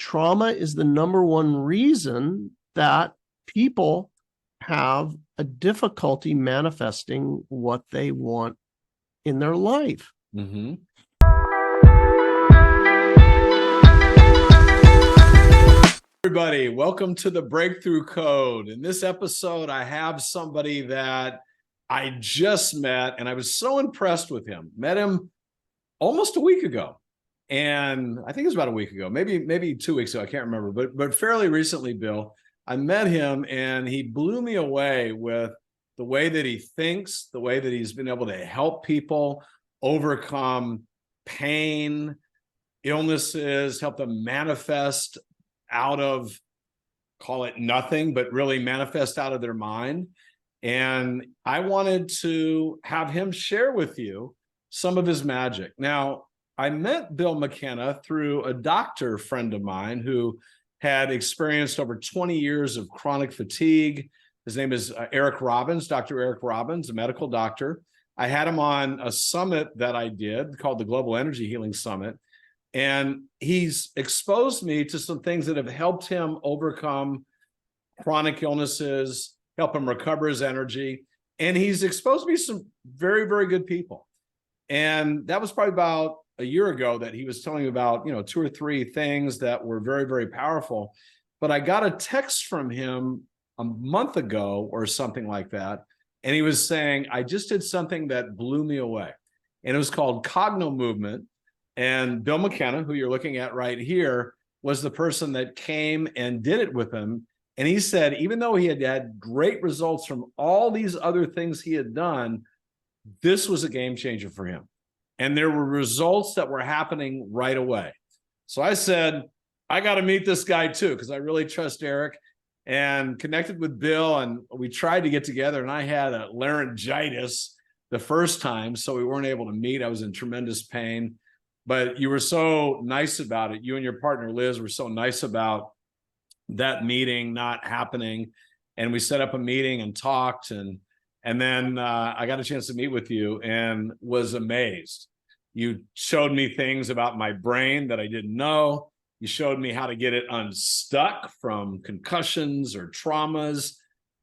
trauma is the number one reason that people have a difficulty manifesting what they want in their life. Mm-hmm. Everybody, welcome to the Breakthrough Code. In this episode, I have somebody that I just met, and I was so impressed with him. Met him almost a week ago, and I think it was about a week ago, maybe 2 weeks ago. I can't remember, but fairly recently, Bill. I met him, and he blew me away with the way that he thinks, the way that he's been able to help people overcome pain, illnesses, help them manifest out of, call it nothing, but really manifest out of their mind. And I wanted to have him share with you some of his magic. Now, I met Bill McKenna through a doctor friend of mine who had experienced over 20 years of chronic fatigue. His name is Eric Robbins, Dr. Eric Robbins, a medical doctor. I had him on a summit that I did called the Global Energy Healing Summit. And he's exposed me to some things that have helped him overcome chronic illnesses, help him recover his energy. And he's exposed me to some very, very good people. And that was probably about a year ago that he was telling me about, 2 or 3 things that were very, very powerful. But I got a text from him a month ago or something like that. And he was saying, I just did something that blew me away. And it was called Cognomovement. And Bill McKenna, who you're looking at right here, was the person that came and did it with him. And he said, even though he had had great results from all these other things he had done, this was a game changer for him. And there were results that were happening right away. So I said, I got to meet this guy too, because I really trust Eric, and connected with Bill. And we tried to get together, and I had a laryngitis the first time, so we weren't able to meet. I was in tremendous pain. But you were so nice about it. You and your partner, Liz, were so nice about that meeting not happening. And we set up a meeting and talked. And then I got a chance to meet with you and was amazed. You showed me things about my brain that I didn't know. You showed me how to get it unstuck from concussions or traumas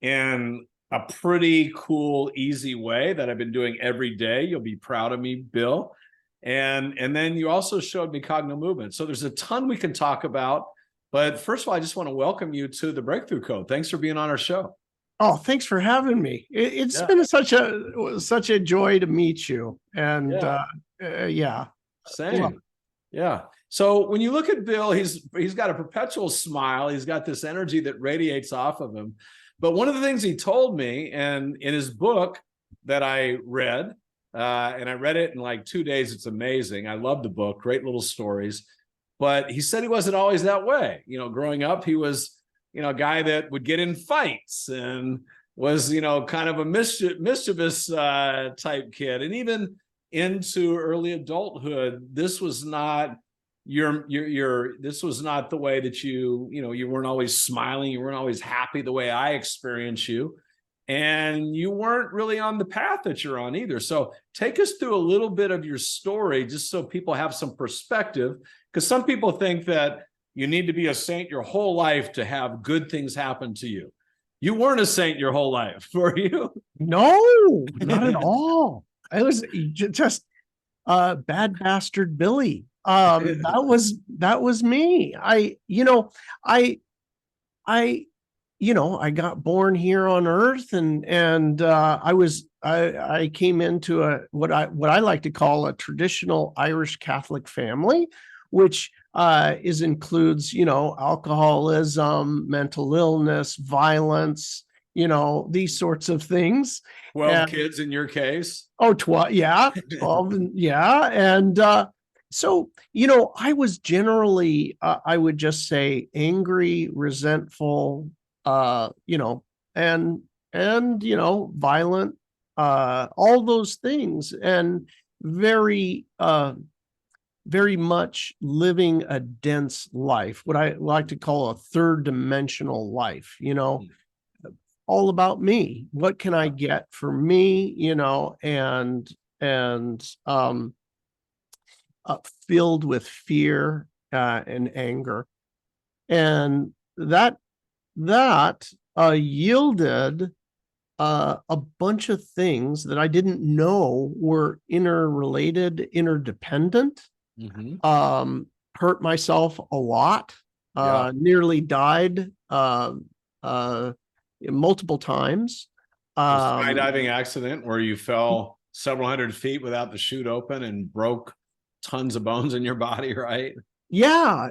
in a pretty cool, easy way that I've been doing every day. You'll be proud of me, Bill. And then you also showed me Cognomovement. So there's a ton we can talk about. But first of all, I just want to welcome you to the Breakthrough Code. Thanks for being on our show. Oh, thanks for having me. It's been such a joy to meet you. And Same. Yeah. So when you look at Bill, he's got a perpetual smile. He's got this energy that radiates off of him. But one of the things he told me, and in his book that I read, and I read it in like 2 days. It's amazing. I love the book. Great little stories. But he said he wasn't always that way. Growing up, he was, a guy that would get in fights and was, kind of a mischievous type kid. And even into early adulthood, this was not this was not the way that you weren't always smiling. You weren't always happy the way I experience you. And you weren't really on the path that you're on either. So take us through a little bit of your story, just so people have some perspective, because some people think that you need to be a saint your whole life to have good things happen to you. You weren't a saint your whole life, were you? No, not at all. I was just bad bastard Billy. That was me. I got born here on Earth, and I came into what I like to call a traditional Irish Catholic family, which includes alcoholism, mental illness, violence, these sorts of things. 12 kids in your case? Oh, 12, yeah, 12, yeah, and so I was generally I would just say angry, resentful. And violent, all those things, and very much living a dense life, what I like to call a third dimensional life, all about me. What can I get for me, and filled with fear and anger. And that yielded a bunch of things that I didn't know were interrelated, interdependent. Hurt myself a lot, nearly died multiple times. Skydiving accident where you fell several hundred feet without the chute open and broke tons of bones in your body, right? Yeah.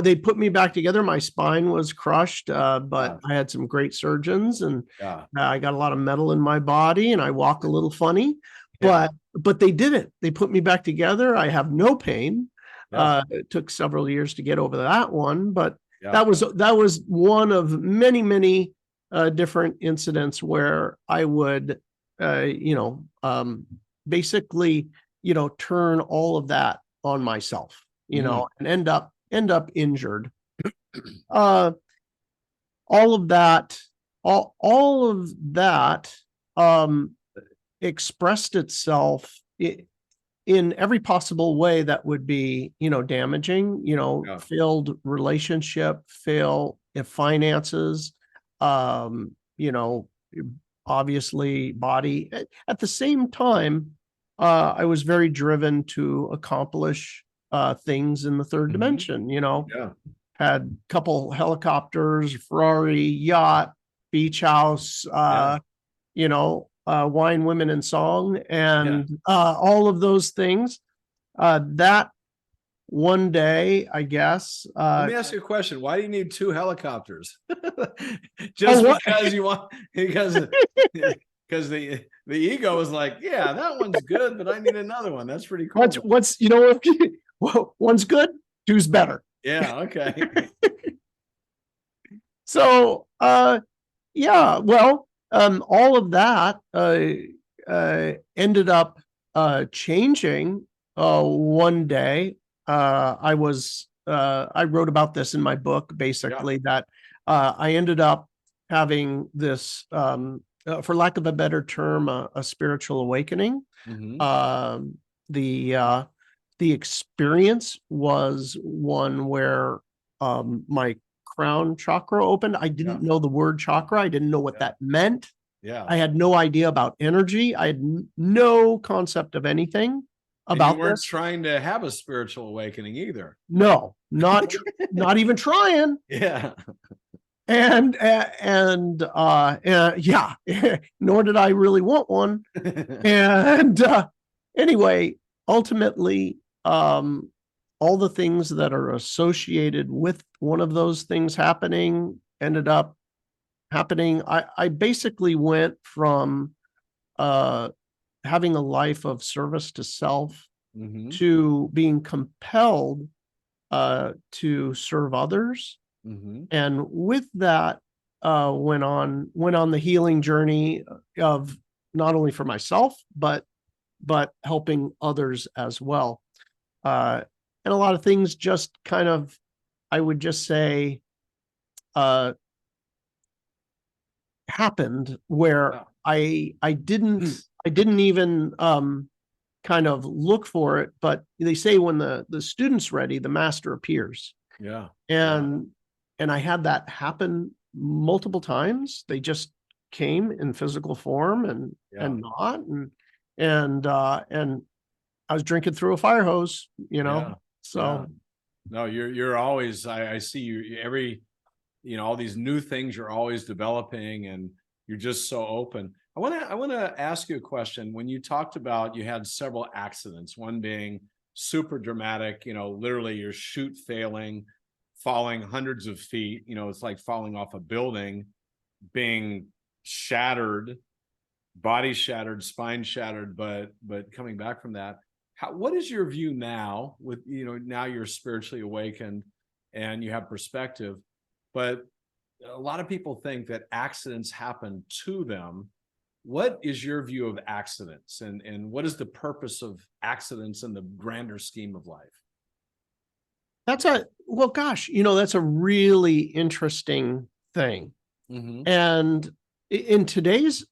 They put me back together. My spine was crushed, but I had some great surgeons, and I got a lot of metal in my body, and I walk a little funny, but they did it. They put me back together. I have no pain. It took several years to get over that one, but that was one of many, many different incidents where I would, basically, turn all of that on myself, and end up injured. All of that expressed itself in every possible way that would be, damaging, failed relationship, fail finances, obviously body. At the same time, I was very driven to accomplish things in the third dimension, had a couple helicopters, Ferrari, yacht, beach house, wine, women, and song, and all of those things. That one day, I guess. Let me ask you a question. Why do you need 2 helicopters? Just because you want, because the ego is like, yeah, that one's good, but I need another one. That's pretty cool. One's good, 2's better. Yeah. Okay. So, all of that ended up changing one day. I wrote about this in my book, basically, that I ended up having this, for lack of a better term, a spiritual awakening. The experience was one where my crown chakra opened. I didn't know the word chakra. I didn't know what that meant. I had no idea about energy. I had no concept of anything about you weren't trying to have a spiritual awakening either. No, not even trying. Yeah. And nor did I really want one. And anyway, ultimately, all the things that are associated with one of those things happening ended up happening. I basically went from having a life of service to self to being compelled to serve others. And with that, went on the healing journey of not only for myself, but helping others as well. And a lot of things just kind of, I would just say, happened where I didn't even kind of look for it, but they say when the student's ready, the master appears. And I had that happen multiple times. They just came in physical form and not, and I was drinking through a fire hose, so. No, you're always, I see you all these new things you're always developing, and you're just so open. I want to ask you a question. When you talked about, you had several accidents, one being super dramatic, literally your chute failing, falling hundreds of feet, it's like falling off a building, being shattered, body shattered, spine shattered, but coming back from that. What is your view now with, now you're spiritually awakened and you have perspective, but a lot of people think that accidents happen to them. What is your view of accidents, and what is the purpose of accidents in the grander scheme of life? That's a really interesting thing. And in today's,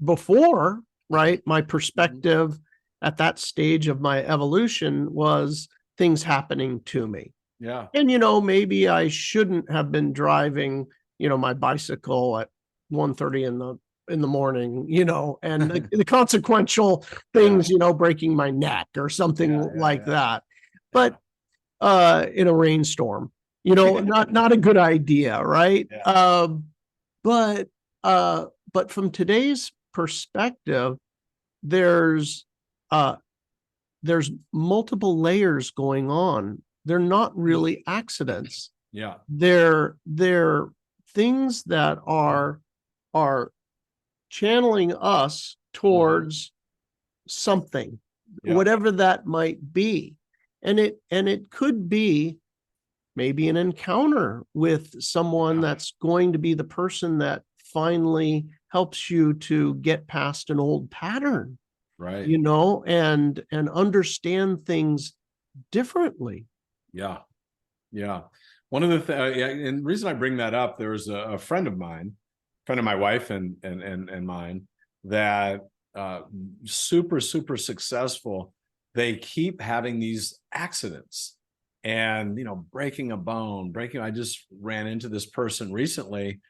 before, right, my perspective at that stage of my evolution was things happening to me. Yeah. And, maybe I shouldn't have been driving, my bicycle at 1:30 in the morning, and the consequential things, breaking my neck or something like that. But in a rainstorm, not a good idea, right? Yeah. But from today's perspective, there's there's multiple layers going on. They're not really accidents. Yeah. They're things that are channeling us towards something, whatever that might be. And it could be maybe an encounter with someone that's going to be the person that finally helps you to get past an old pattern, right? And understand things differently. Yeah. Yeah. One of the things, and the reason I bring that up, there was a friend of mine, friend of my wife and mine, that super successful. They keep having these accidents, and breaking a bone, I just ran into this person recently,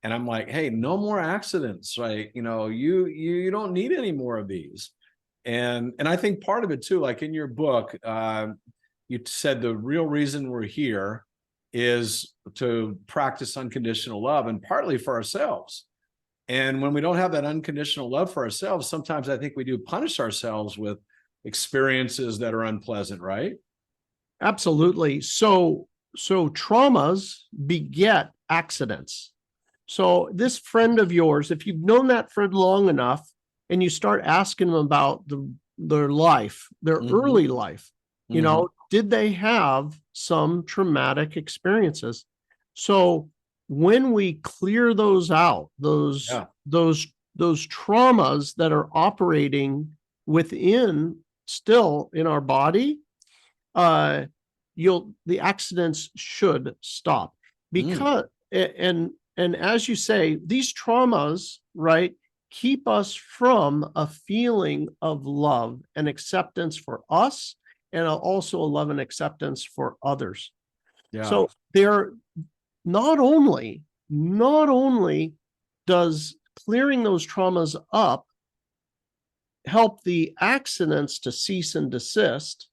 and I'm like, hey, no more accidents, right? You don't need any more of these. And I think part of it too, like in your book, you said the real reason we're here is to practice unconditional love, and partly for ourselves. And when we don't have that unconditional love for ourselves, sometimes I think we do punish ourselves with experiences that are unpleasant, right? Absolutely. So traumas beget accidents. So this friend of yours, if you've known that friend long enough and you start asking them about their life, their early life, did they have some traumatic experiences? So when we clear those out, those traumas that are operating within still in our body, the accidents should stop, because and as you say, these traumas, right, keep us from a feeling of love and acceptance for us, and also a love and acceptance for others. So they're not only does clearing those traumas up help the accidents to cease and desist,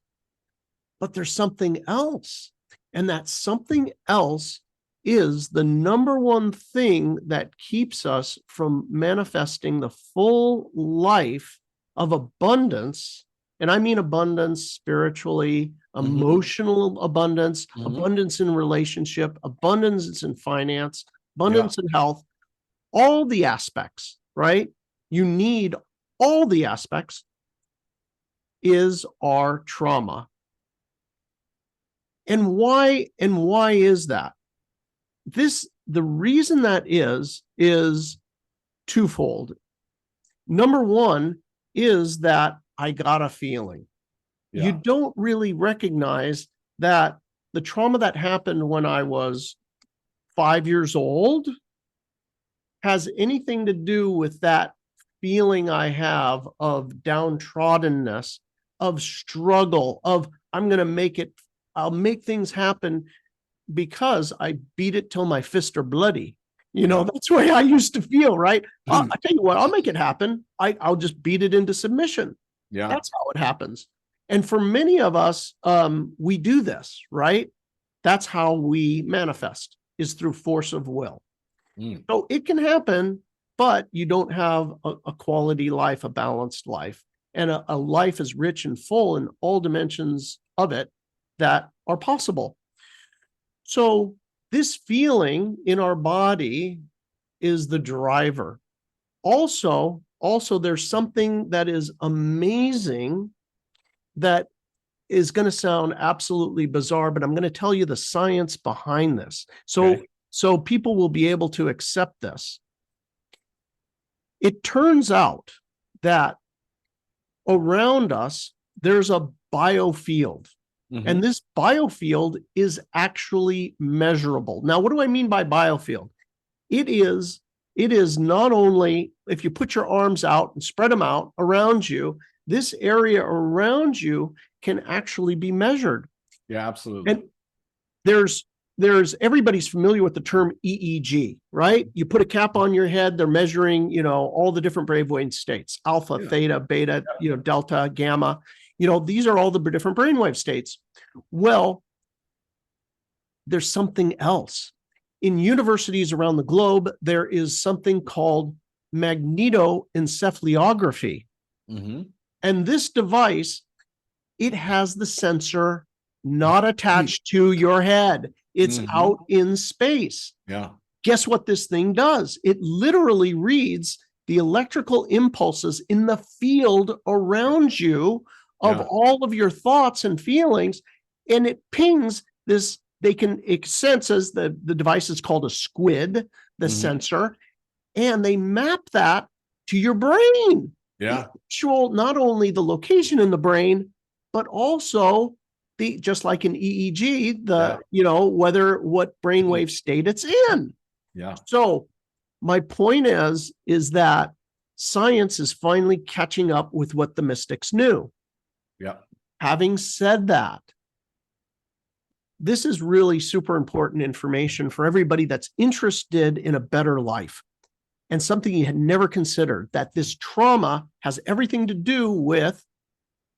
but there's something else. And that something else is the number one thing that keeps us from manifesting the full life of abundance. And I mean abundance spiritually, emotional abundance, abundance in relationship, abundance in finance, abundance in health, all the aspects, right? You need all the aspects, is our trauma. And why is that? The reason that is twofold. Number one is that I got a feeling. You don't really recognize that the trauma that happened when I was 5 years old has anything to do with that feeling I have of downtroddenness, of struggle, of I'm going to make it, I'll make things happen because I beat it till my fists are bloody. That's the way I used to feel, right? I tell you what, I'll make it happen. I'll just beat it into submission. Yeah. That's how it happens. And for many of us, we do this, right? That's how we manifest, is through force of will. So it can happen, but you don't have a quality life, a balanced life, and a life is rich and full in all dimensions of it that are possible. So this feeling in our body is the driver. Also, there's something that is amazing that is going to sound absolutely bizarre, but I'm going to tell you the science behind this. So people will be able to accept this. It turns out that around us, there's a biofield. And this biofield is actually measurable. Now, what do I mean by biofield? It is not only, if you put your arms out and spread them out around you, this area around you can actually be measured. Yeah, absolutely. And there's everybody's familiar with the term EEG, right? You put a cap on your head, they're measuring, all the different brainwave states, alpha, theta, beta, delta, gamma. These are all the different brainwave states. Well, there's something else. In universities around the globe, there is something called magnetoencephalography. Mm-hmm. And this device, it has the sensor not attached to your head. It's out in space. Yeah. Guess what this thing does? It literally reads the electrical impulses in the field around you of all of your thoughts and feelings, and it pings this. It senses, the device is called a squid, the sensor, and they map that to your brain. Yeah. Not only the location in the brain, but also just like an EEG, what brainwave state it's in. Yeah. So my point is that science is finally catching up with what the mystics knew. Yeah. Having said that, this is really super important information for everybody that's interested in a better life, and something you had never considered, that this trauma has everything to do with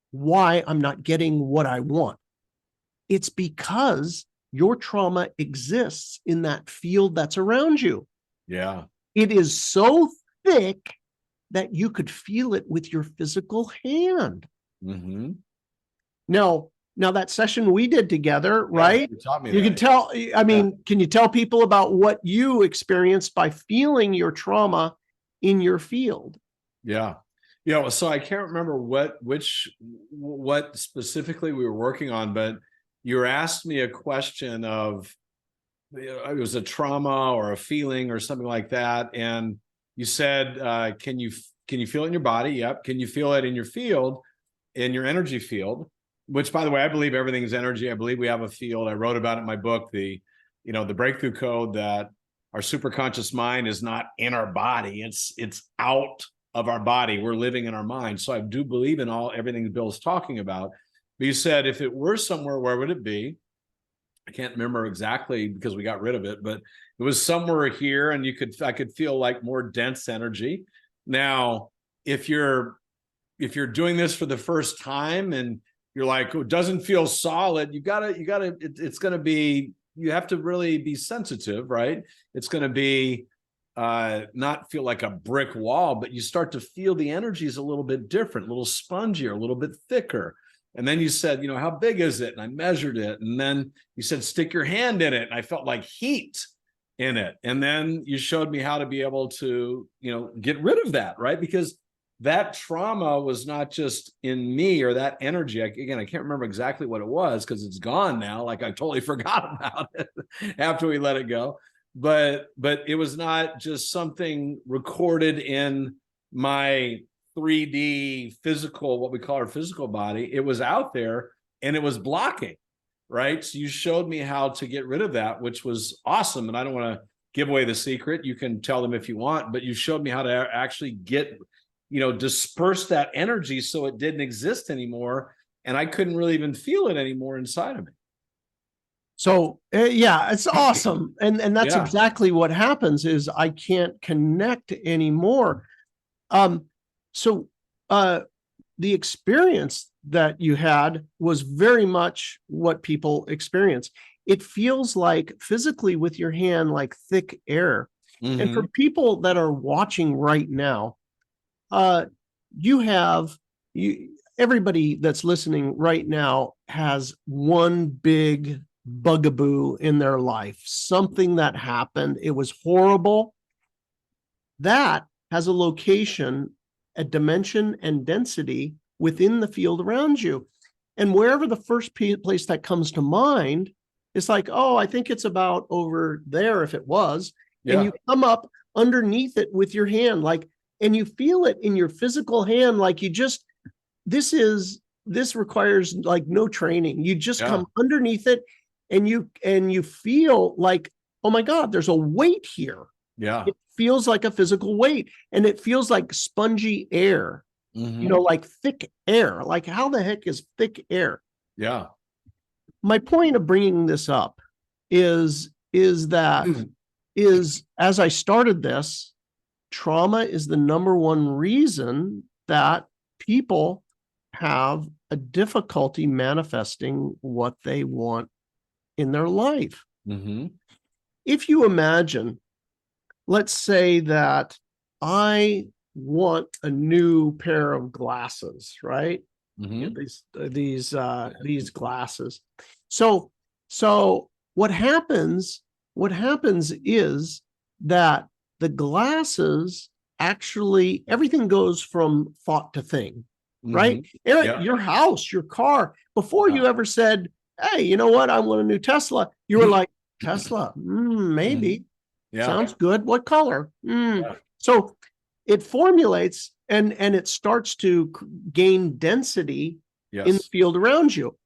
why I'm not getting what I want. It's because your trauma exists in that field that's around you. Yeah. It is so thick that you could feel it with your physical hand. Mm-hmm. Now that session we did together, right? You taught me you that. Can tell, can you tell people about what you experienced by feeling your trauma in your field? Yeah. So I can't remember what specifically we were working on, but you were asked me a question of, it was a trauma or a feeling or something like that. And you said, can you feel it in your body? Yep. Can you feel it in your field, in your energy field? Which, by the way, I believe everything is energy. I believe we have a field. I wrote about it in my book, the breakthrough code, that our superconscious mind is not in our body. It's out of our body. We're living in our mind. So I do believe in everything Bill's talking about. But you said, if it were somewhere, where would it be? I can't remember exactly because we got rid of it, but it was somewhere here, and I could feel like more dense energy. Now, if you're doing this for the first time and you're like, oh, it doesn't feel solid, it's going to be, you have to really be sensitive, right? It's going to be not feel like a brick wall, but you start to feel the energy is a little bit different, a little spongier, a little bit thicker. And then you said, how big is it? And I measured it. And then you said, stick your hand in it. And I felt like heat in it. And then you showed me how to be able to, get rid of that, right? Because that trauma was not just in me, or that energy. I can't remember exactly what it was because it's gone now. Like I totally forgot about it after we let it go. But it was not just something recorded in my 3D physical, what we call our physical body. It was out there and it was blocking, right? So you showed me how to get rid of that, which was awesome. And I don't want to give away the secret. You can tell them if you want, but you showed me how to actually disperse that energy so it didn't exist anymore. And I couldn't really even feel it anymore inside of me. So it's awesome. And that's exactly what happens, is I can't connect anymore. So the experience that you had was very much what people experience. It feels like physically with your hand, like thick air. Mm-hmm. And for people that are watching right now, everybody that's listening right now has one big bugaboo in their life, something that happened. It was horrible. That has a location, a dimension and density within the field around you. And wherever the first place that comes to mind, it's like, oh, I think it's about over there if it was. Yeah. And you come up underneath it with your hand, and you feel it in your physical hand, like this requires like no training. You just come underneath it and you feel like, oh my God, there's a weight here. Yeah. It feels like a physical weight, and it feels like spongy air. Mhm. like thick air. Like, how the heck is thick air? Yeah. My point of bringing this up is that as I started this, trauma is the number one reason that people have a difficulty manifesting what they want in their life. Mhm. If you imagine, let's say that I want a new pair of glasses, right? Mhm. These glasses. So what happens is that the glasses, actually everything goes from thought to thing, right? Mhm. Eric, Yeah. your house, your car, before Yeah. you ever said, hey, you know what, I want a new Tesla, you were like, Tesla, maybe. Yeah. Sounds good. What color? Yeah. So it formulates and it starts to gain density in the Yes. field around you.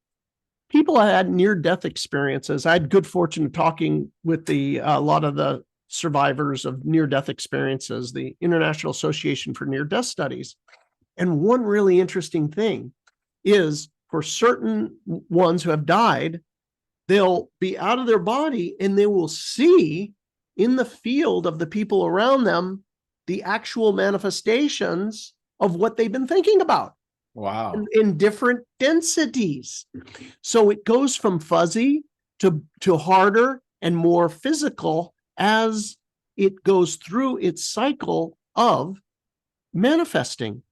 People had near-death experiences. I had good fortune of talking with a lot of the survivors of near-death experiences, the International Association for Near-Death Studies. And one really interesting thing is, for certain ones who have died, they'll be out of their body and they will see in the field of the people around them the actual manifestations of what they've been thinking about Wow. in different densities. So it goes from fuzzy to harder and more physical as it goes through its cycle of manifesting.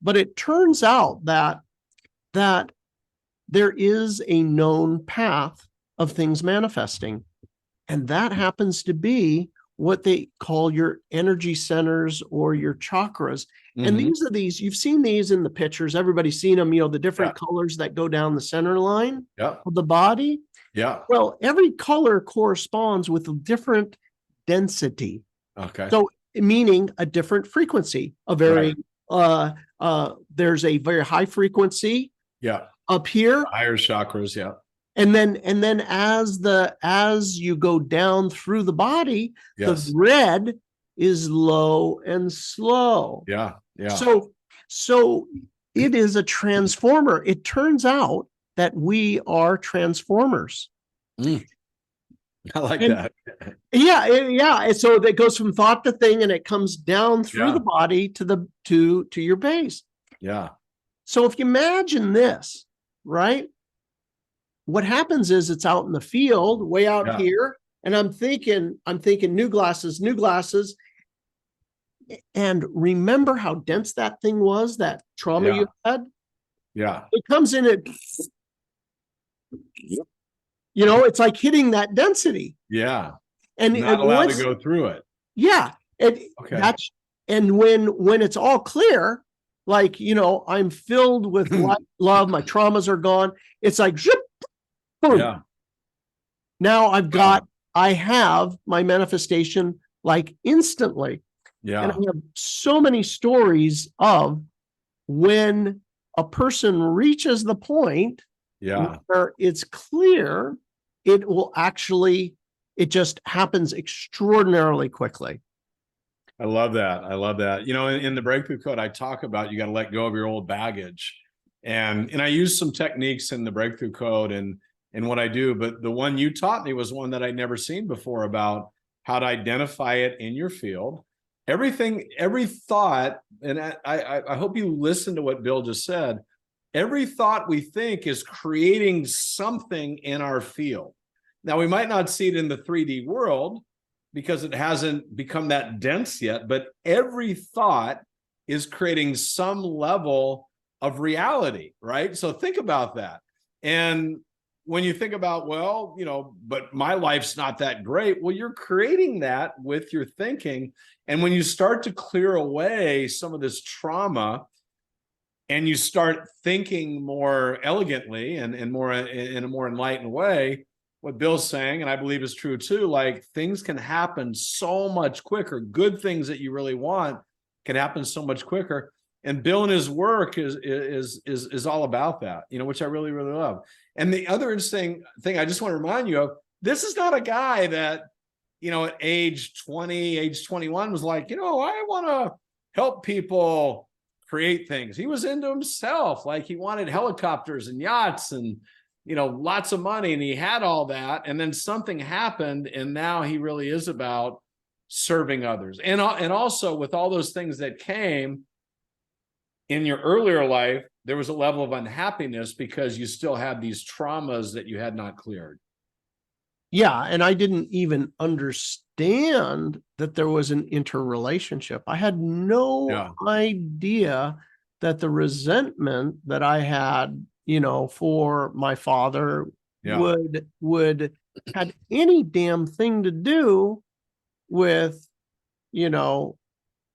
But it turns out that there is a known path of things manifesting. And that happens to be what they call your energy centers or your chakras. And Mhm. you've seen these in the pictures. Everybody's seen them, the different Yeah. colors that go down the center line Yeah. of the body. Yeah. Well, every color corresponds with a different density. Okay. So, meaning a different frequency, Right. there's a very high frequency Yeah. up here. Higher chakras. Yeah. And then as you go down through the body, the Yes. red is low and slow. Yeah. Yeah. So it is a transformer. It turns out that we are transformers. Mm. I like And that. yeah. And so that goes from thought to thing, and it comes down through Yeah. the body to your base. Yeah. So if you imagine this, right? What happens is it's out in the field, way out Yeah. here, and I'm thinking new glasses. And remember how dense that thing was, that trauma Yeah. you had? Yeah. It comes in at, it's like hitting that density. Yeah. And Not allowed to go through it. yeah, and Okay. when it's all clear, like, I'm filled with love, my traumas are gone. It's like, zip, boom. Yeah. Now I have my manifestation like instantly. Yeah. And I have so many stories of when a person reaches the point where it's clear, it just happens extraordinarily quickly. I love that. I love that. In the breakthrough code, I talk about you got to let go of your old baggage. And I use some techniques in the breakthrough code and what I do, but the one you taught me was one that I'd never seen before, about how to identify it in your field. Every thought, and I hope you listen to what Bill just said. Every thought we think is creating something in our field. Now, we might not see it in the 3D world because it hasn't become that dense yet, but every thought is creating some level of reality, right? So think about that. And when you think about, but my life's not that great, well, you're creating that with your thinking. And when you start to clear away some of this trauma and you start thinking more elegantly and more in a more enlightened way, what Bill's saying, and I believe is true too, like things can happen so much quicker. Good things that you really want can happen so much quicker. And Bill and his work is all about that, which I really, really love. And the other interesting thing I just want to remind you of, this is not a guy that, at age 20, age 21 was like, I want to help people create things. He was into himself. Like he wanted helicopters and yachts and, lots of money, and he had all that. And then something happened, and now he really is about serving others. And also with all those things that came in your earlier life, there was a level of unhappiness because you still had these traumas that you had not cleared. Yeah. And I didn't even understand that there was an interrelationship. I had no idea that the resentment that I had, for my father would had any damn thing to do with,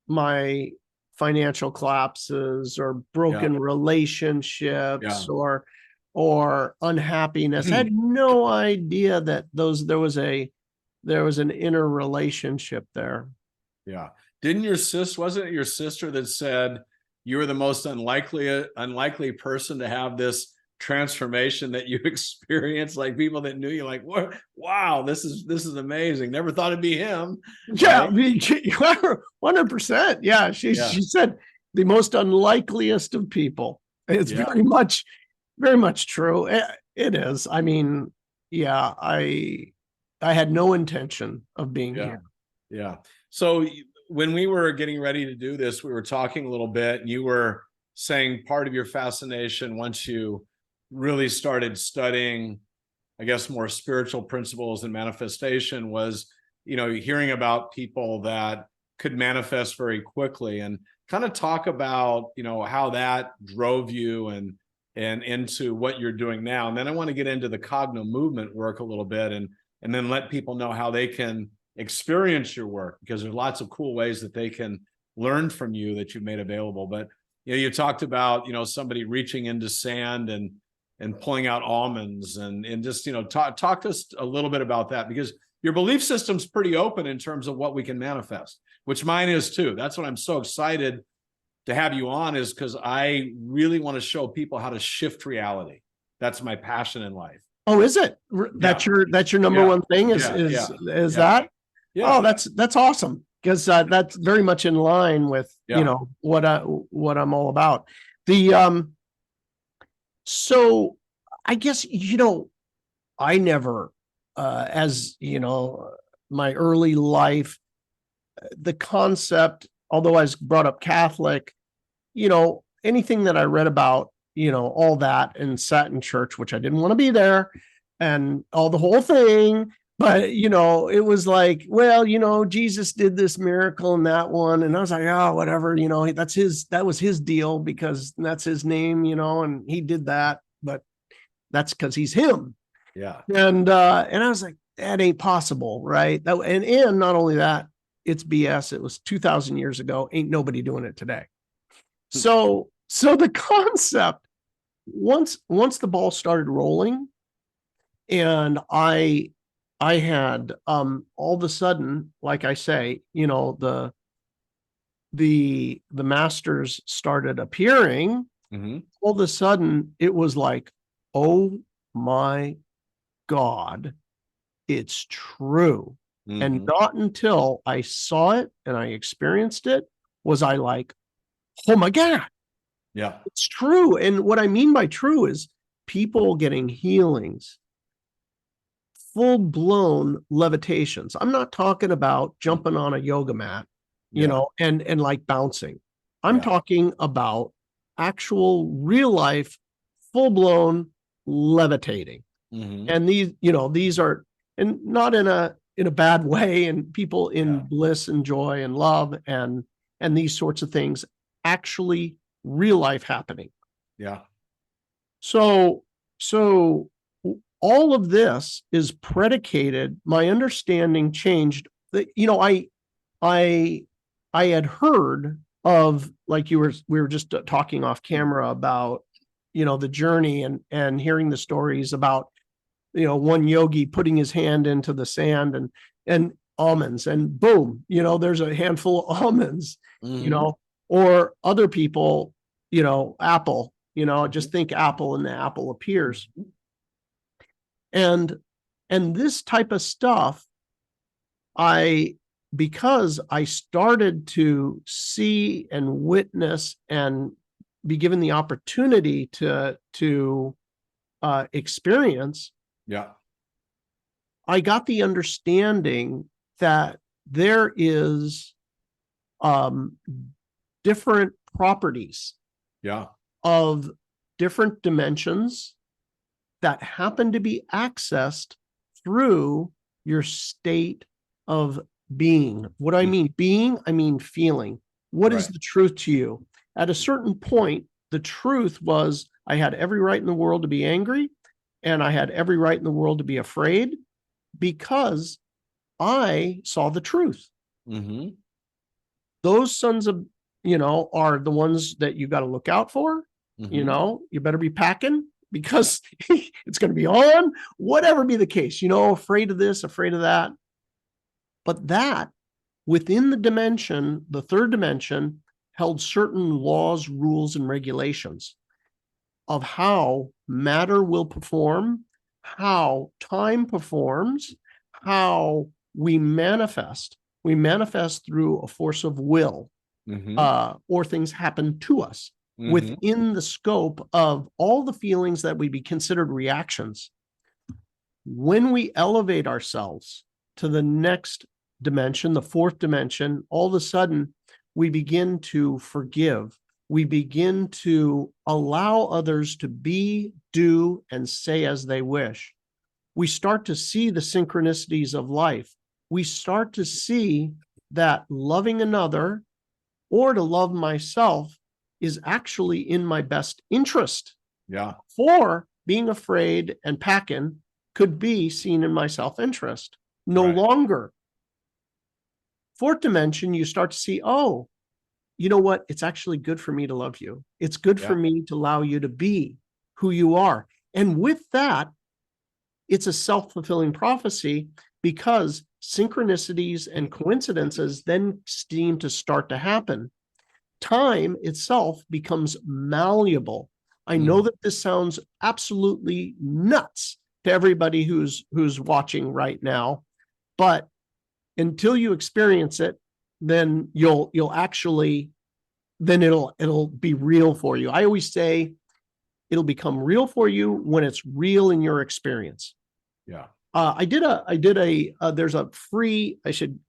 my financial collapses or broken relationships or unhappiness. I had no idea that there was an inner relationship there. Yeah. Wasn't it your sister that said you were the most unlikely person to have this transformation that you experienced? Like people that knew you, like, what? Wow, this is amazing. Never thought it'd be him. Yeah, right? 100%. Yeah, she said the most unlikeliest of people. It's very much true. It is. I mean, yeah, I had no intention of being here. Yeah. So when we were getting ready to do this, we were talking a little bit, and you were saying part of your fascination once you really started studying, I guess, more spiritual principles and manifestation was, hearing about people that could manifest very quickly, and kind of talk about, how that drove you and into what you're doing now. And then I want to get into the Cognomovement work a little bit, and then let people know how they can experience your work, because there's lots of cool ways that they can learn from you that you've made available. But you talked about somebody reaching into sand and pulling out almonds, and just talk to us a little bit about that, because your belief system's pretty open in terms of what we can manifest, which mine is too. That's what I'm so excited to have you on, is because I really want to show people how to shift reality. That's my passion in life. Oh, is it? That's your number one thing is that? Yeah. Oh, that's awesome. Because that's very much in line with, what I'm all about. So I guess, I never, as my early life, the concept, although I was brought up Catholic, anything that I read about, all that, and sat in church, which I didn't want to be there, and all the whole thing. But, it was like, well, Jesus did this miracle and that one. And I was like, oh, whatever, that was his deal because that's his name, and he did that, but that's because he's him. Yeah. And I was like, that ain't possible. Right. And not only that, it's BS. It was 2000 years ago. Ain't nobody doing it today. So the concept, once the ball started rolling, and I had all of a sudden, like I say, the masters started appearing. Mm-hmm. All of a sudden it was like, oh my God, it's true. Mm-hmm. And not until I saw it and I experienced it was I like, oh my God. Yeah, it's true. And what I mean by true is people getting healings, full-blown levitations. I'm not talking about jumping on a yoga mat, and like bouncing. I'm talking about actual real life, full-blown levitating. Mm-hmm. And these are, and not in a bad way, and people in bliss and joy and love and these sorts of things, actually real life happening. Yeah. So all of this is predicated. My understanding changed. That I had heard of, like we were just talking off camera about, the journey and hearing the stories about, one yogi putting his hand into the sand and almonds, and boom, there's a handful of almonds, mm-hmm. Or other people, apple, just think apple and the apple appears. And this type of stuff, I because I started to see and witness and be given the opportunity to experience, Yeah. I got the understanding that there is different properties Yeah. of different dimensions that happen to be accessed through your state of being. What do I mean being? I mean feeling. What is Right. the truth to you? At a certain point, the truth was I had every right in the world to be angry, and I had every right in the world to be afraid because I saw the truth. Mm-hmm. Those sons of, are the ones that you got to look out for. Mm-hmm. You better be packing because it's going to be on, whatever be the case, afraid of this, afraid of that. But that within the dimension, the third dimension, held certain laws, rules, and regulations of how matter will perform, how time performs, how we manifest. We manifest through a force of will, Mm-hmm. or things happen to us Mm-hmm. within the scope of all the feelings that would be considered reactions. When we elevate ourselves to the next dimension, the fourth dimension, all of a sudden we begin to forgive. We begin to allow others to be, do, and say as they wish. We start to see the synchronicities of life. We start to see that loving another or to love myself is actually in my best interest. Yeah. For being afraid and packing could be seen in my self-interest. No Right. longer. Fourth dimension, you start to see, oh, you know what? It's actually good for me to love you. It's good for Yeah. me to allow you to be who you are. And with that, it's a self-fulfilling prophecy because synchronicities and coincidences then seem to start to happen. Time itself becomes malleable. I know that this sounds absolutely nuts to everybody who's watching right now, but until you experience it, then you'll actually, then it'll be real for you. I always say it'll become real for you when it's real in your experience. Yeah. There's a free,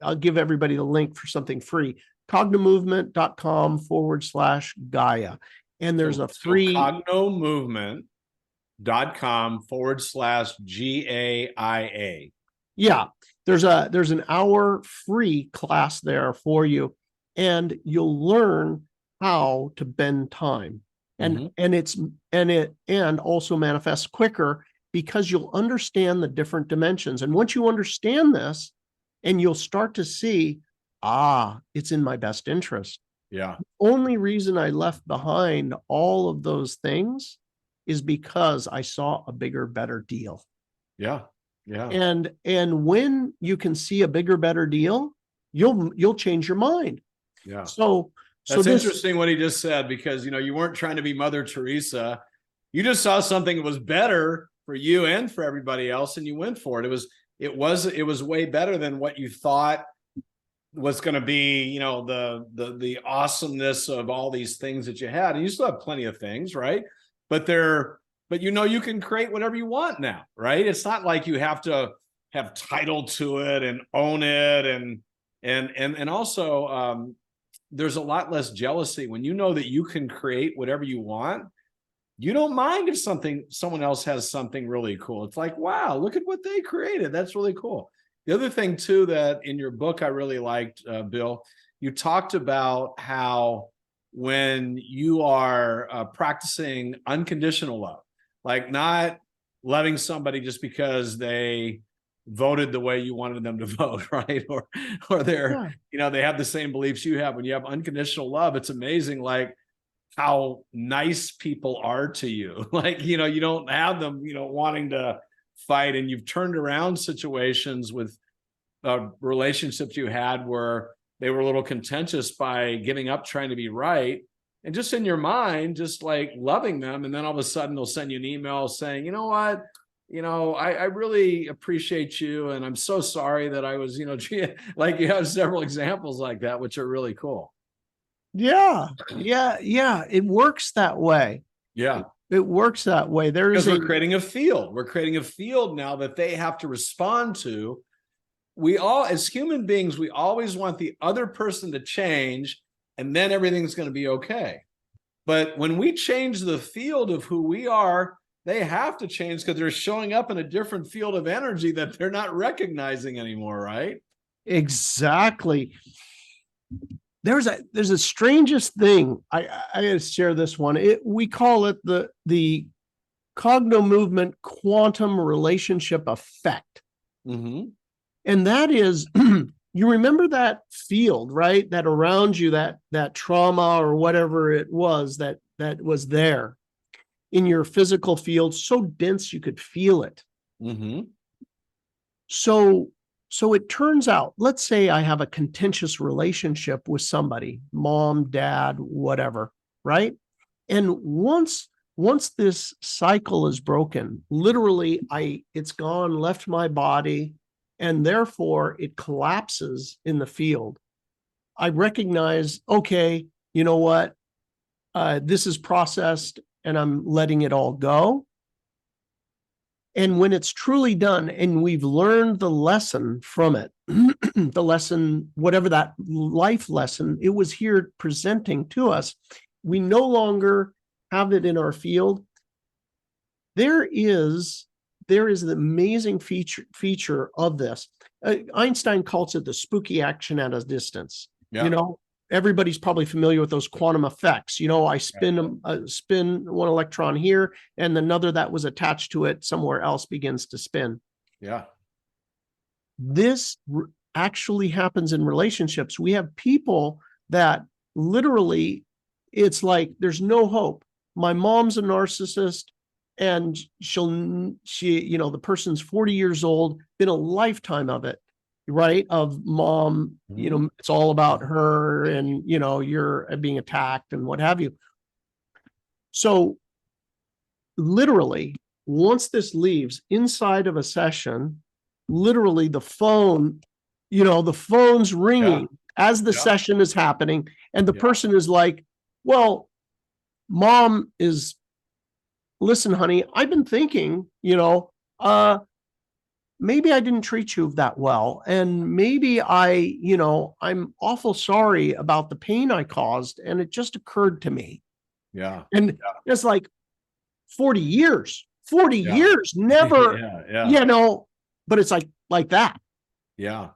I'll give everybody the link for something free, cognomovement.com/Gaia. And there's a free cognomovement.com/GAIA. Yeah, there's an hour free class there for you, and you'll learn how to bend time. And and also manifests quicker because you'll understand the different dimensions. And once you understand this, and you'll start to see, it's in my best interest. Yeah. Only reason I left behind all of those things is because I saw a bigger, better deal. Yeah. Yeah. And when you can see a bigger, better deal, you'll change your mind. Yeah. So That's interesting what he just said, because you weren't trying to be Mother Teresa. You just saw something that was better for you and for everybody else, and you went for it. It was way better than what you thought was going to be, the awesomeness of all these things that you had. And you still have plenty of things, right? But you can create whatever you want now, right? It's not like you have to have title to it and own it, and also there's a lot less jealousy when you know that you can create whatever you want. You don't mind if someone else has something really cool. It's like, wow, look at what they created. That's really cool. The other thing too, that in your book I really liked, Bill, you talked about how when you are practicing unconditional love, like not loving somebody just because they voted the way you wanted them to vote, right? Or they're, they have the same beliefs you have. When you have unconditional love, it's amazing, like how nice people are to you. Like, you don't have them, wanting to fight, and you've turned around situations with relationships you had where they were a little contentious by giving up trying to be right, and just in your mind, just like loving them. And then all of a sudden they'll send you an email saying, you know what, I really appreciate you. And I'm so sorry that I was, like you have several examples like that, which are really cool. Yeah. It works that way. Yeah. It works that way. Because we're creating a field. We're creating a field now that they have to respond to. We all, as human beings, we always want the other person to change, and then everything's going to be okay. But when we change the field of who we are, they have to change because they're showing up in a different field of energy that they're not recognizing anymore, right? Exactly. There's a strangest thing. I gotta share this one. We call it the Cognomovement quantum relationship effect. Mm-hmm. And that is, you remember that field, right? That around you, that trauma or whatever it was that was there in your physical field, so dense you could feel it. Mm-hmm. So it turns out, let's say I have a contentious relationship with somebody, mom, dad, whatever, right? And once this cycle is broken, literally it's gone, left my body, and therefore it collapses in the field. I recognize, okay, you know what? This is processed and I'm letting it all go. And when it's truly done and we've learned the lesson from it, the lesson, whatever that life lesson it was here presenting to us, we no longer have it in our field. There is an amazing feature of this. Einstein calls it the spooky action at a distance. Yeah. Everybody's probably familiar with those quantum effects. I spin one electron here, and another that was attached to it somewhere else begins to spin. Yeah. This actually happens in relationships. We have people that literally, it's like there's no hope. My mom's a narcissist, and the person's 40 years old, been a lifetime of it. Right, of mom, it's all about her, and you're being attacked and what have you. So literally, once this leaves inside of a session, literally the phone's ringing as the session is happening, and the person is like, well, mom is, listen, honey, I've been thinking, maybe I didn't treat you that well. And maybe I'm awful sorry about the pain I caused. And it just occurred to me. Yeah. And it's like 40 years, never, but it's like that. Yeah.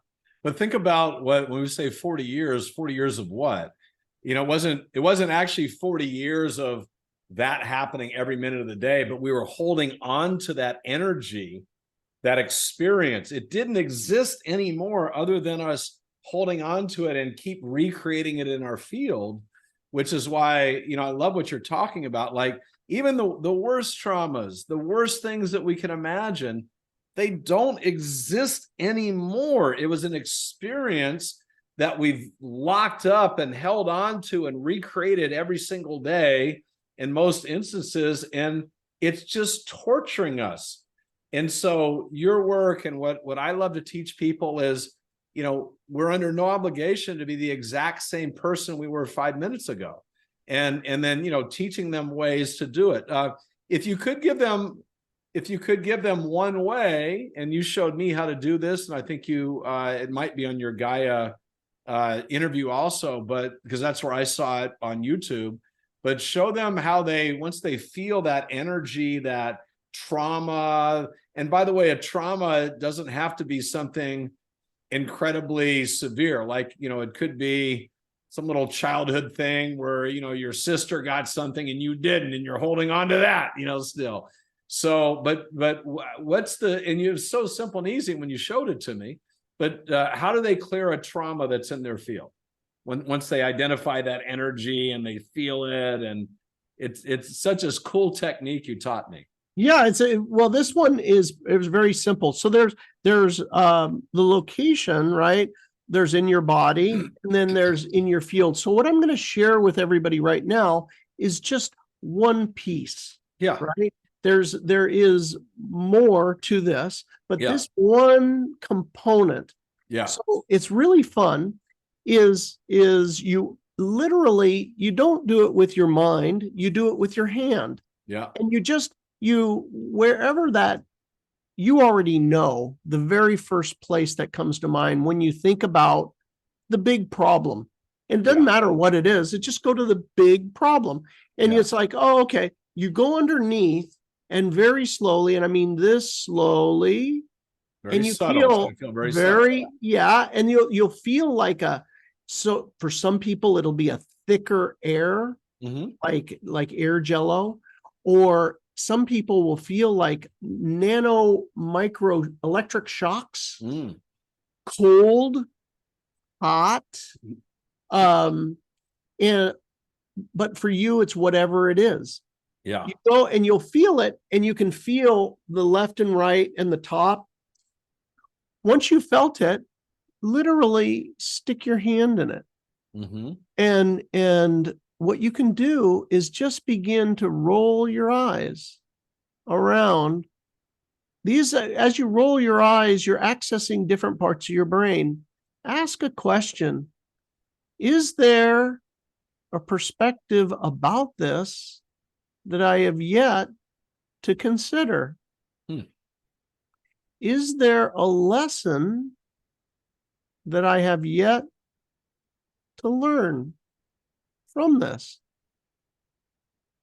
But think about when we say 40 years of what? It wasn't actually 40 years of that happening every minute of the day, but we were holding on to that energy, that experience. It didn't exist anymore other than us holding on to it and keep recreating it in our field, which is why, I love what you're talking about. Like even the worst traumas, the worst things that we can imagine, they don't exist anymore. It was an experience that we've locked up and held on to and recreated every single day in most instances. And it's just torturing us. And so your work and what I love to teach people is, we're under no obligation to be the exact same person we were 5 minutes ago. And then, teaching them ways to do it. If you could give them one way, and you showed me how to do this, and I think it might be on your Gaia interview also, but because that's where I saw it on YouTube, but show them how once they feel that energy, that trauma. And by the way, a trauma doesn't have to be something incredibly severe. Like, it could be some little childhood thing where, your sister got something and you didn't, and you're holding on to that, still. So, but and it was so simple and easy when you showed it to me, but how do they clear a trauma that's in their field once they identify that energy and they feel it? And it's such a cool technique you taught me. Yeah, this one it was very simple. So there's the location, right? There's in your body, and then there's in your field. So what I'm going to share with everybody right now is just one piece. Yeah. Right. there is more to this, but Yeah. this one component, Yeah. so it's really fun, is you literally, you don't do it with your mind, you do it with your hand. Yeah. And wherever that, you already know the very first place that comes to mind when you think about the big problem. And it doesn't matter what it is, it just go to the big problem. And it's like, oh, okay, you go underneath and very slowly, and I mean this slowly, Very and you subtle. feel Very very, subtle. yeah, and you'll feel like so for some people it'll be a thicker air, like air jello, or some people will feel like nano micro electric shocks, cold, hot, and but for you it's whatever it is. Yeah. You go and you'll feel it, and you can feel the left and right and the top. Once you felt it, literally stick your hand in it. And what you can do is just begin to roll your eyes around these. As you roll your eyes, you're accessing different parts of your brain. Ask a question. Is there a perspective about this that I have yet to consider? Is there a lesson that I have yet to learn from this?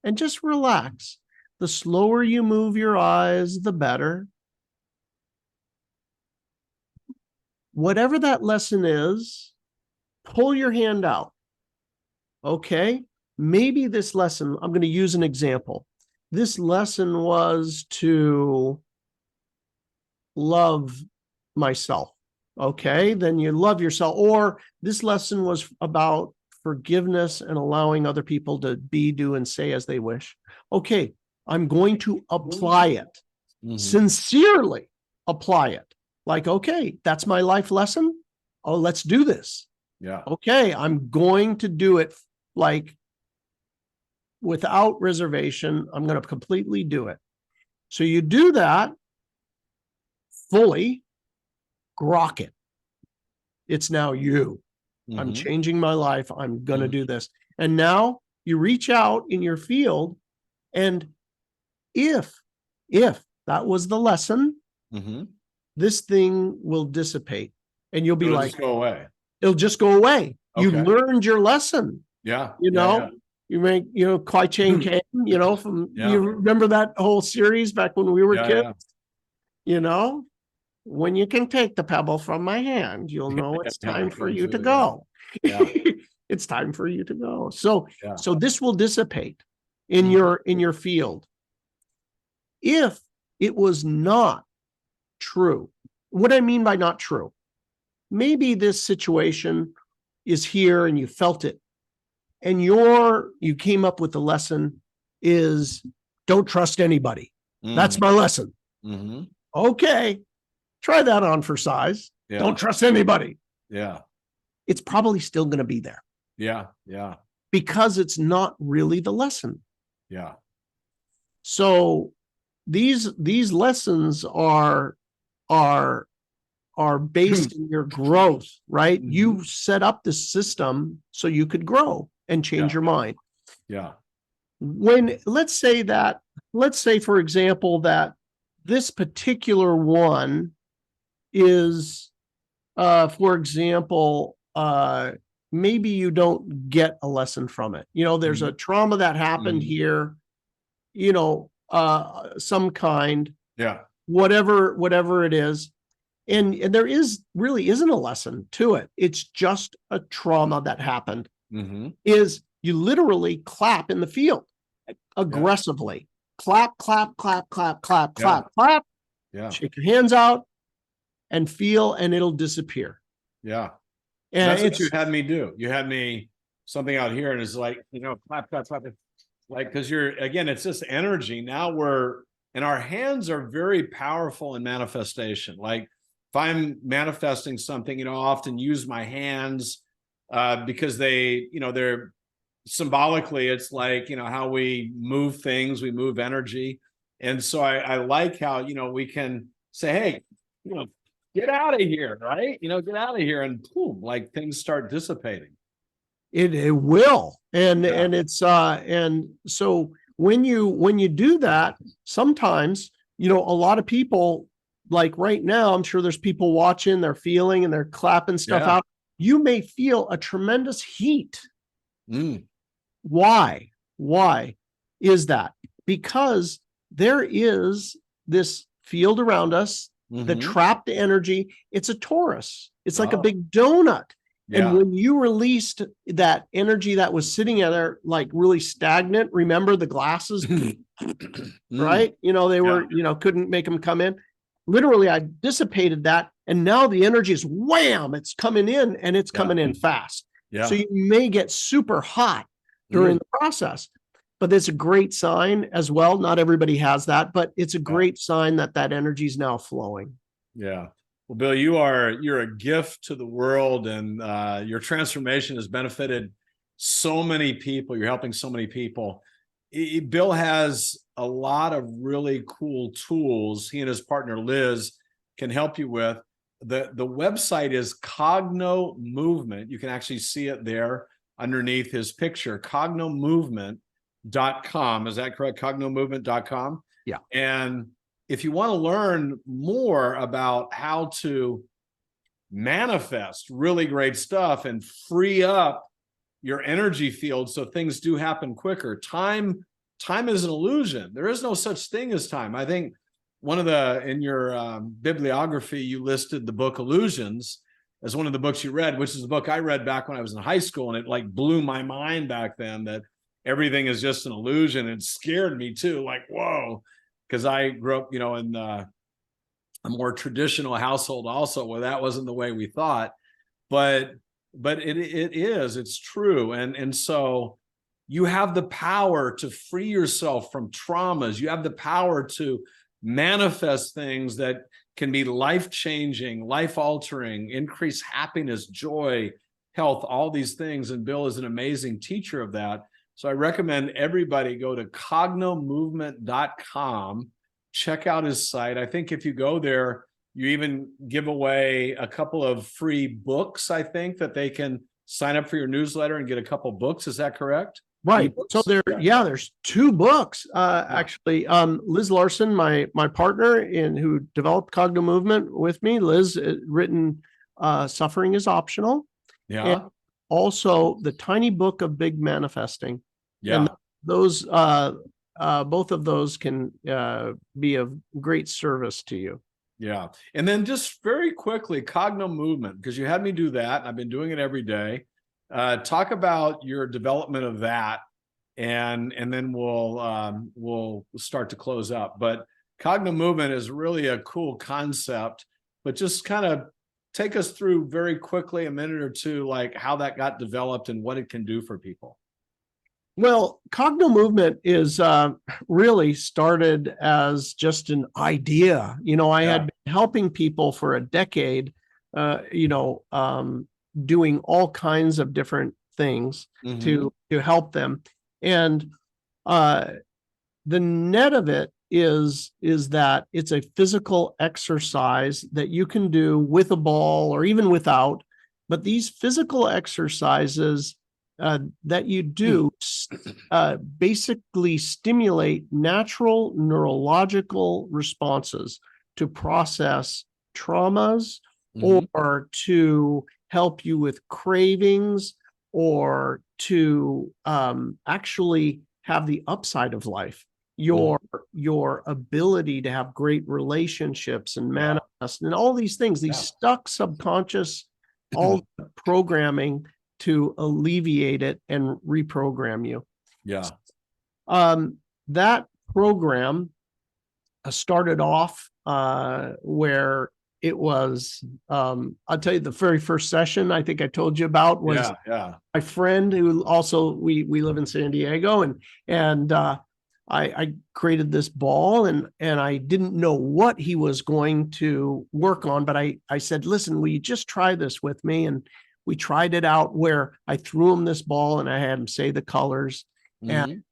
And just relax. The slower you move your eyes, the better. Whatever that lesson is, pull your hand out. Okay, maybe this lesson, I'm going to use an example. This lesson was to love myself. Okay, then you love yourself. Or this lesson was about forgiveness and allowing other people to be, do, and say as they wish. Okay, I'm going to apply it. Sincerely apply it. Like, okay, that's my life lesson. Oh, let's do this. Yeah. Okay, I'm going to do it like without reservation. I'm going to completely do it. So you do that fully, grok it. It's now you. I'm changing my life. I'm going to do this. And now you reach out in your field, and if that was the lesson, this thing will dissipate, and you'll be It'll like, just go away. It'll just go away. You Okay. learned your lesson. Yeah. You know, you make, Kwai Chang Caine, from, you remember that whole series back when we were kids? When you can take the pebble from my hand, you'll know it's time for you to go. It's time for you to go. So this will dissipate in your field. If it was not true, what I mean by not true, maybe this situation is here and you felt it, and you came up with the lesson is don't trust anybody. That's my lesson. Okay. Try that on for size. Don't trust anybody. It's probably still going to be there. Because it's not really the lesson. So these lessons are based in your growth, right? You set up the system so you could grow and change your mind. When let's say, for example, that this particular one is, for example, maybe you don't get a lesson from it. There's a trauma that happened here, some kind, whatever it is. And there really isn't a lesson to it. It's just a trauma that happened. Is you literally clap in the field aggressively. Clap, clap, clap, clap, clap, clap, clap. Shake your hands out and feel, and it'll disappear. And that's what you had me do. You had me something out here, and it's like, clap, clap, clap. Like, because it's just energy. Now and our hands are very powerful in manifestation. Like if I'm manifesting something, I often use my hands because they're symbolically, it's like, how we move things, we move energy. And so I like how, we can say, hey, get out of here, right? Get out of here, and boom, like things start dissipating. It will. And Yeah. and so when you do that, sometimes, a lot of people, like right now, I'm sure there's people watching, they're feeling and they're clapping stuff Yeah. out. You may feel a tremendous heat. Mm. Why? Why is that? Because there is this field around us, the Mhm. trapped energy. It's a torus. It's like a Oh, big donut. And yeah. when you released that energy that was sitting there, like really stagnant, remember the glasses, Mm. right? They were, couldn't make them come in. Literally, I dissipated that. And now the energy is wham, it's coming in, and it's coming in fast. Yeah. So you may get super hot during the process, but it's a great sign as well. Not everybody has that, but it's a great sign that that energy is now flowing. Yeah. Well, Bill, you're a gift to the world, and your transformation has benefited so many people. You're helping so many people. Bill has a lot of really cool tools he and his partner Liz can help you with. The website is Cognomovement. You can actually see it there underneath his picture, cognomovement.com. Is that correct? Cognomovement.com? Yeah. And if you want to learn more about how to manifest really great stuff and free up your energy field so things do happen quicker, time is an illusion. There is no such thing as time. I think in your bibliography, you listed the book Illusions as one of the books you read, which is the book I read back when I was in high school. And it like blew my mind back then that everything is just an illusion. It scared me too. Like, whoa. Because I grew up, in a more traditional household also, where that wasn't the way we thought. But it's true. And so you have the power to free yourself from traumas. You have the power to manifest things that can be life-changing, life-altering, increase happiness, joy, health, all these things. And Bill is an amazing teacher of that. So I recommend everybody go to cognomovement.com, check out his site. I think if you go there, you even give away a couple of free books, I think, that they can sign up for your newsletter and get a couple books. Is that correct? Right. E-books? So there's 2 books, actually. Liz Larson, my partner who developed Cognomovement with me, Liz written Suffering is Optional. Yeah. And also the Tiny Book of Big Manifesting. Yeah. And those, both of those can be of great service to you. Yeah. And then just very quickly, Cognomovement, because you had me do that. I've been doing it every day. Talk about your development of that, and then we'll start to close up. But Cognomovement is really a cool concept, but just kind of take us through very quickly, a minute or two, like how that got developed and what it can do for people. Well, Cognomovement is really started as just an idea. I had been helping people for a decade, doing all kinds of different things to help them. And the net of it is that it's a physical exercise that you can do with a ball or even without. But these physical exercises that you do basically stimulate natural neurological responses to process traumas or to help you with cravings or to actually have the upside of life, your ability to have great relationships and manifest and all these things, these stuck subconscious, all programming to alleviate it and reprogram you. Yeah. That program started off where it was, I'll tell you, the very first session I think I told you about was my friend who also, we live in San Diego, and I created this ball and I didn't know what he was going to work on, but I said, listen, will you just try this with me? And we tried it out where I threw him this ball and I had him say the colors. And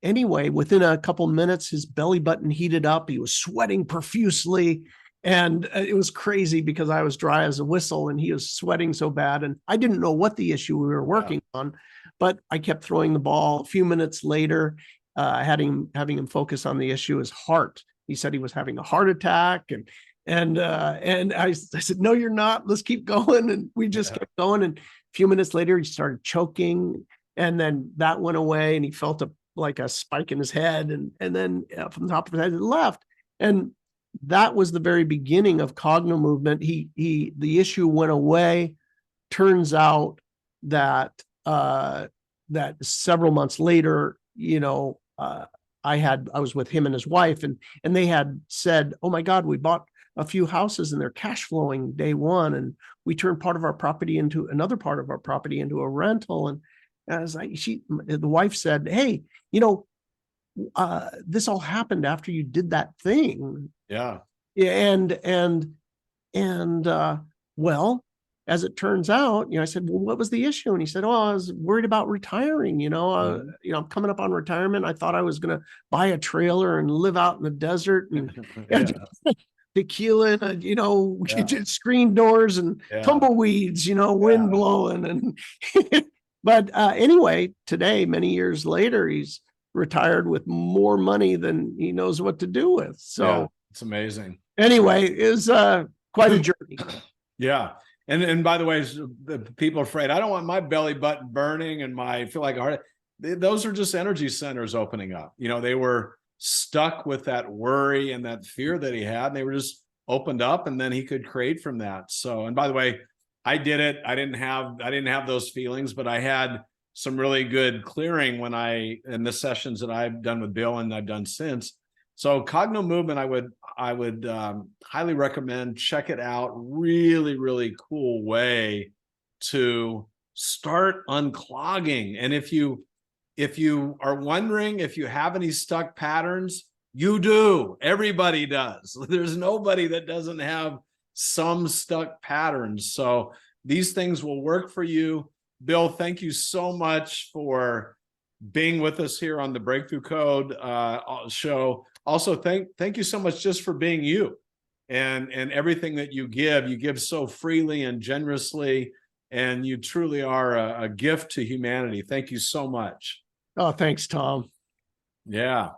anyway, within a couple minutes, his belly button heated up. He was sweating profusely. And it was crazy because I was dry as a whistle and he was sweating so bad. And I didn't know what the issue we were working on, but I kept throwing the ball. A few minutes later, having him focus on the issue, his heart. He said he was having a heart attack. And I said, no, you're not. Let's keep going. And we just kept going. And a few minutes later, he started choking. And then that went away. And he felt like a spike in his head. And then from the top of his head, it left. And that was the very beginning of Cognomovement. The issue went away. Turns out that that several months later, I was with him and his wife, and they had said, "Oh my God, we bought a few houses and they're cash flowing day one, and we turned part of our property into another part of our property into a rental." And as the wife said, "Hey, this all happened after you did that thing." Yeah. And well, as it turns out, I said, "Well, what was the issue?" And he said, "Oh, I was worried about retiring. I'm coming up on retirement. I thought I was going to buy a trailer and live out in the desert and tequila, and, screen doors and tumbleweeds, wind blowing." And but anyway, today, many years later, he's retired with more money than he knows what to do with. So it's amazing. Anyway, it was quite a journey. Yeah. And by the way, the people are afraid, I don't want my belly button burning and feel like a heart. Those are just energy centers opening up. They were stuck with that worry and that fear that he had, and they were just opened up, and then he could create from that. So, and by the way, I did it. I didn't have those feelings, but I had some really good clearing in the sessions that I've done with Bill and I've done since. So Cognomovement, I would highly recommend. Check it out. Really, really cool way to start unclogging. And if you are wondering if you have any stuck patterns, you do. Everybody does. There's nobody that doesn't have some stuck patterns. So these things will work for you. Bill, thank you so much for being with us here on the Breakthrough Code show. Also, thank you so much just for being you and everything that you give. You give so freely and generously, and you truly are a gift to humanity. Thank you so much. Oh, thanks, Tom. Yeah.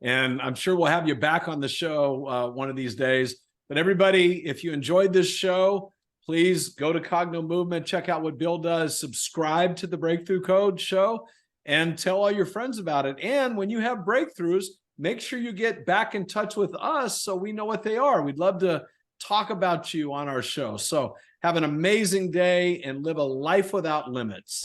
And I'm sure we'll have you back on the show one of these days. But everybody, if you enjoyed this show, please go to Cognomovement, check out what Bill does, subscribe to the Breakthrough Code show, and tell all your friends about it. And when you have breakthroughs, make sure you get back in touch with us so we know what they are. We'd love to talk about you on our show. So have an amazing day and live a life without limits.